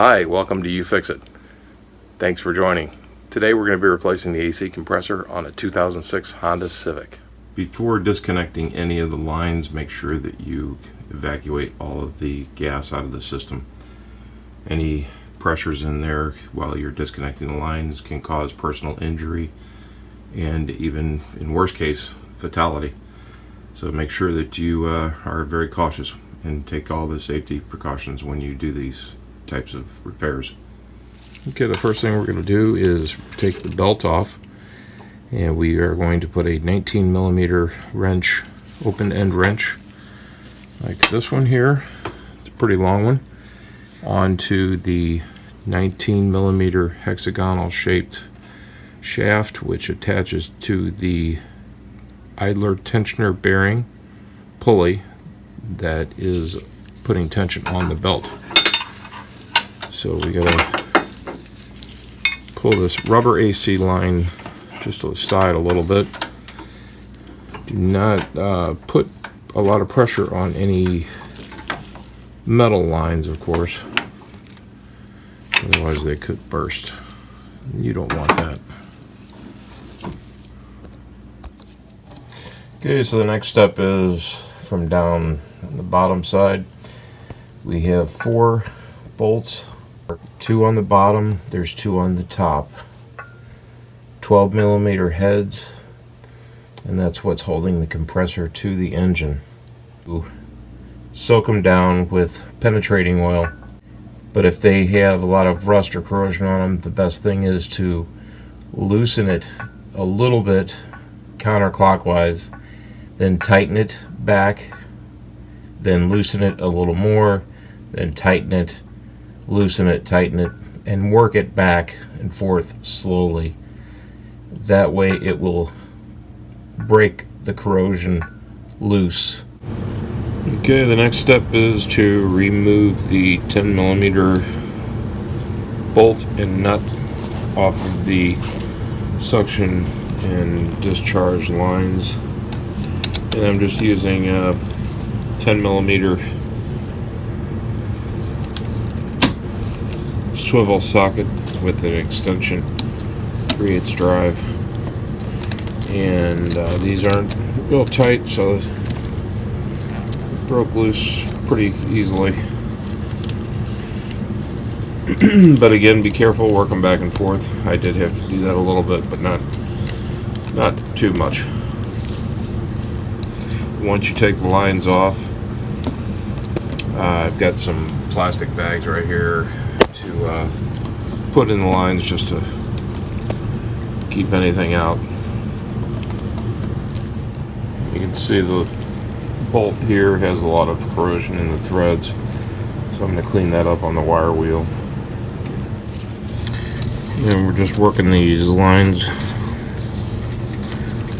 Hi, welcome to You Fix It. Thanks for joining. Today we're going to be replacing the AC compressor on a 2006 Honda Civic. Before disconnecting any of the lines, make sure that you evacuate all of the gas out of the system. Any pressures in there while you're disconnecting the lines can cause personal injury and even, in worst case, fatality. So make sure that you are very cautious and take all the safety precautions when you do these types of repairs. Okay, the first thing we're going to do is take the belt off, and we are going to put a 19 millimeter wrench, open end wrench, like this one here. It's a pretty long one, onto the 19 millimeter hexagonal shaped shaft, which attaches to the idler tensioner bearing pulley that is putting tension on the belt. So we gotta pull this rubber AC line just to the side a little bit. Do not put a lot of pressure on any metal lines, of course, otherwise they could burst. You don't want that. Okay, so the next step is from down on the bottom side. We have 4 bolts, 2 on the bottom, there's 2 on the top. 12 millimeter heads, and that's what's holding the compressor to the engine. Soak them down with penetrating oil, but if they have a lot of rust or corrosion on them, the best thing is to loosen it a little bit counterclockwise, then tighten it back, then loosen it a little more, then tighten it, loosen it, tighten it, and work it back and forth slowly. That way it will break the corrosion loose. Okay, the next step is to remove the 10 millimeter bolt and nut off of the suction and discharge lines. And I'm just using a 10 millimeter swivel socket with an extension 3/8 drive, and these aren't real tight, so it broke loose pretty easily. But again, be careful, work them back and forth. I did have to do that a little bit, but not too much. Once you take the lines off, I've got some plastic bags right here to put in the lines just to keep anything out. You can see the bolt here has a lot of corrosion in the threads, so I'm going to clean that up on the wire wheel. And we're just working these lines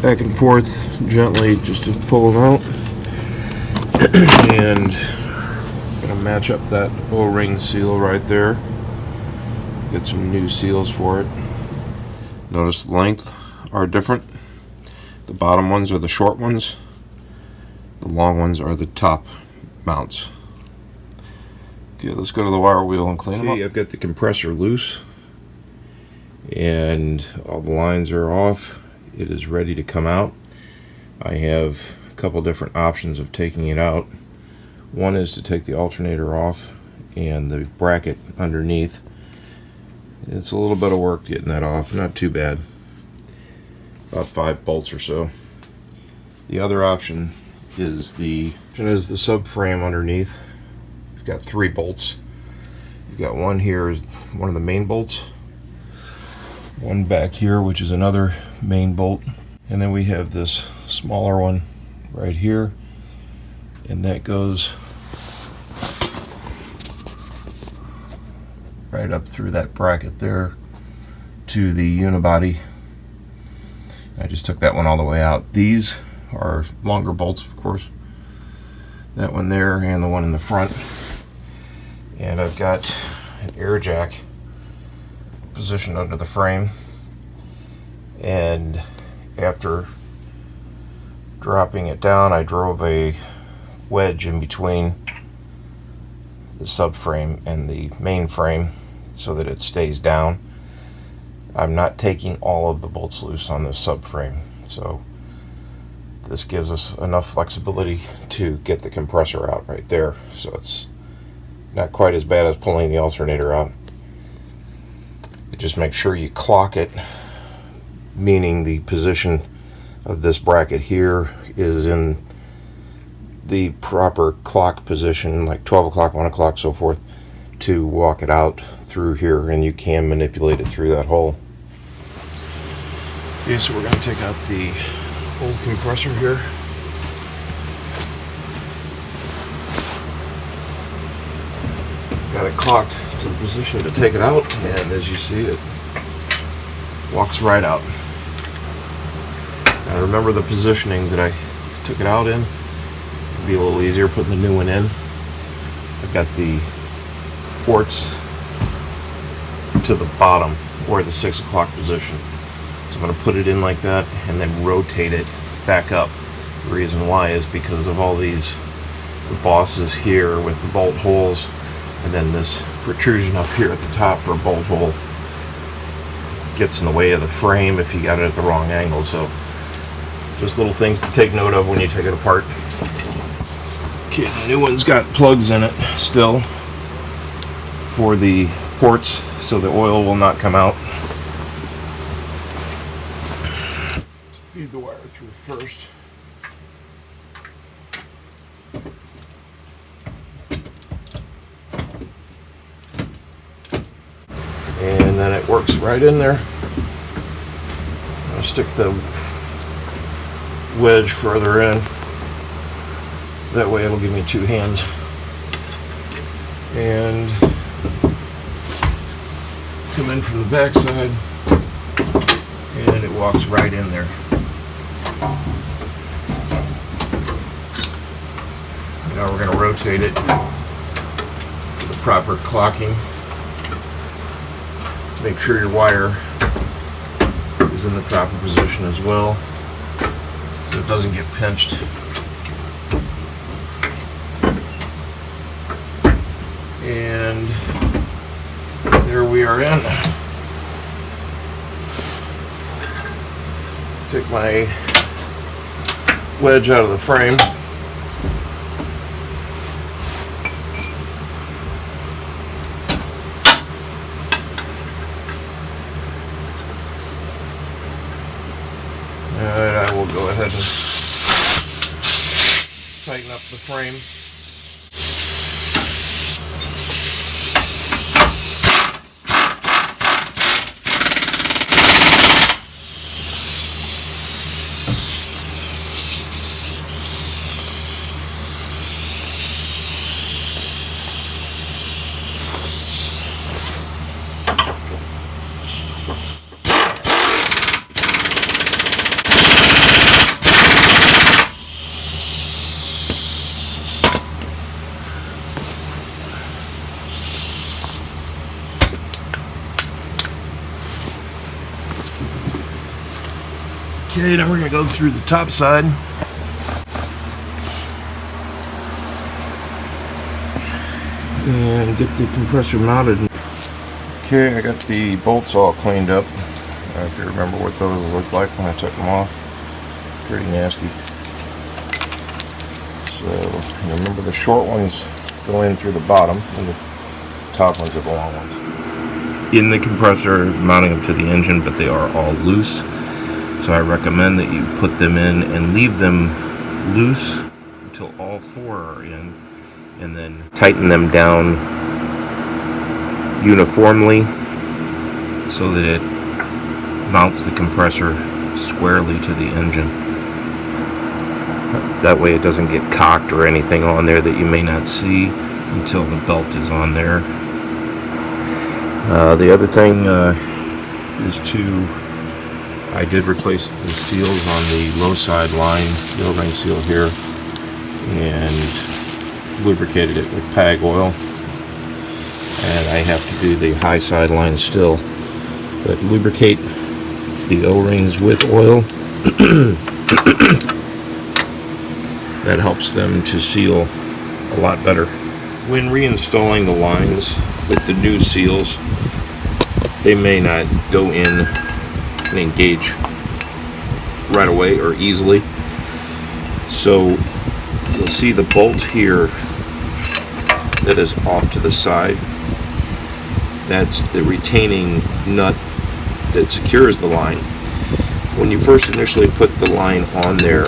back and forth gently just to pull them out. And I'm going to match up that O-ring seal right there. Get some new seals for it. Notice the length are different. The bottom ones are the short ones. The long ones are the top mounts. Okay, let's go to the wire wheel and clean them up. I've got the compressor loose and all the lines are off. It is ready to come out. I have a couple different options of taking it out. One is to take the alternator off and the bracket underneath. It's a little bit of work getting that off, not too bad. About 5 bolts or so. The other option is the subframe underneath. You've got 3 bolts. You've got one here is one of the main bolts, one back here which is another main bolt, and then we have this smaller one right here, and that goes right up through that bracket there to the unibody. I just took that one all the way out. These are longer bolts, of course. That one there and the one in the front. And I've got an air jack positioned under the frame. And after dropping it down, I drove a wedge in between the subframe and the main frame so that it stays down. I'm not taking all of the bolts loose on this subframe, so this gives us enough flexibility to get the compressor out right there, so it's not quite as bad as pulling the alternator out. But just make sure you clock it, meaning the position of this bracket here is in the proper clock position, like 12 o'clock, 1 o'clock, so forth, to walk it out through here, and you can manipulate it through that hole. Okay, so we're going to take out the old compressor here. Got it clocked to the position to take it out, and as you see, it walks right out. Now remember the positioning that I took it out in. It'll be a little easier putting the new one in. I've got the ports to the bottom, or the 6 o'clock position. So I'm going to put it in like that and then rotate it back up. The reason why is because of all these bosses here with the bolt holes, and then this protrusion up here at the top for a bolt hole gets in the way of the frame if you got it at the wrong angle. So just little things to take note of when you take it apart. Okay, the new one's got plugs in it still for the ports, so the oil will not come out. Let's feed the wire through first. And then it works right in there. I'll stick the wedge further in. That way it'll give me 2 hands. And come in from the back side, and it walks right in there. Now we're going to rotate it to the proper clocking. Make sure your wire is in the proper position as well, so it doesn't get pinched. And there we are in. Take my wedge out of the frame. And I will go ahead and tighten up the frame. Okay, now we're going to go through the top side. And get the compressor mounted. Okay, I got the bolts all cleaned up. If you remember what those looked like when I took them off. Pretty nasty. So, remember the short ones go in through the bottom, and the top ones are the long ones. In the compressor, mounting them to the engine, but they are all loose. So I recommend that you put them in and leave them loose until all 4 are in, and then tighten them down uniformly so that it mounts the compressor squarely to the engine. That way it doesn't get cocked or anything on there that you may not see until the belt is on there. The other thing is I did replace the seals on the low side line, the O-ring seal here, and lubricated it with PAG oil. And I have to do the high side line still. But lubricate the O-rings with oil. That helps them to seal a lot better When reinstalling the lines with the new seals, they may not go in and engage right away or easily. So you'll see the bolt here that is off to the side. That's the retaining nut that secures the line. When you first initially put the line on there,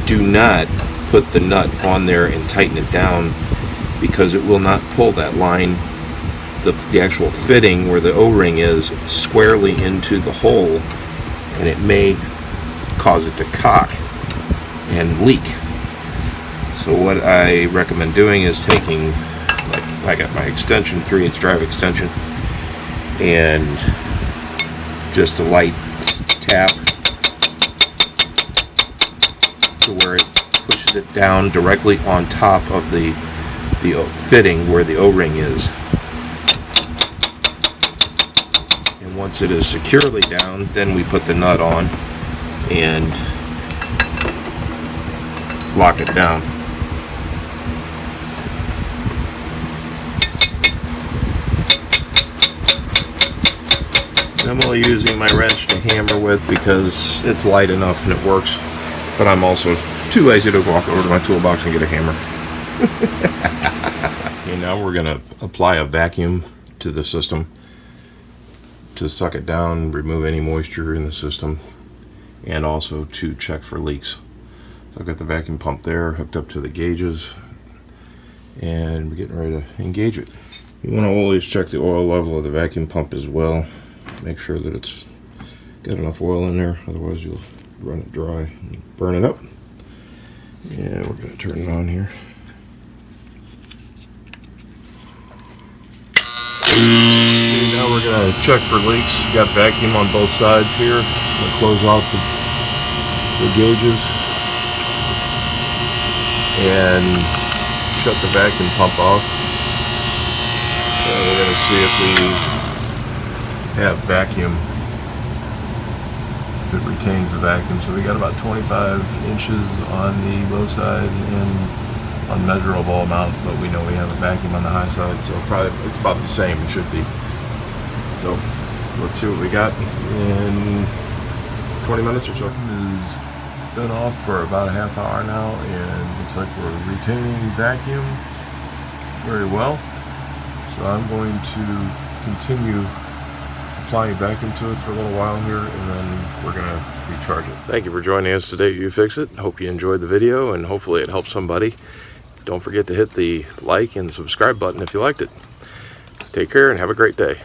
do not put the nut on there and tighten it down, because it will not pull that line, the actual fitting where the O-ring is, squarely into the hole, and it may cause it to cock and leak. So what I recommend doing is taking, like I got my extension, 3/8 drive extension, and just a light tap to where it pushes it down directly on top of the fitting where the O-ring is. And once it is securely down, then we put the nut on and lock it down. I'm only using my wrench to hammer with because it's light enough and it works, but I'm also too lazy to walk over to my toolbox and get a hammer. Okay, now we're going to apply a vacuum to the system to suck it down, remove any moisture in the system, and also to check for leaks. So I've got the vacuum pump there hooked up to the gauges, and we're getting ready to engage it. You want to always check the oil level of the vacuum pump as well. Make sure that it's got enough oil in there, otherwise you'll run it dry and burn it up. Yeah, we're going to turn it on here. Okay, now we're going to check for leaks. We've got vacuum on both sides here. I'm going to close off the gauges and shut the vacuum pump off. And we're going to see if we have vacuum, if it retains the vacuum. So we got about 25 inches on the low side and unmeasurable amount, but we know we have a vacuum on the high side, so probably it's about the same. It should be. So let's see what we got in 20 minutes or so. It's been off for about a half hour now, and looks like we're retaining vacuum very well. So I'm going to continue applying vacuum to it for a little while here, and then we're going to recharge it. Thank you for joining us today at YouFix It. Hope you enjoyed the video, and hopefully it helped somebody. Don't forget to hit the like and subscribe button if you liked it. Take care and have a great day.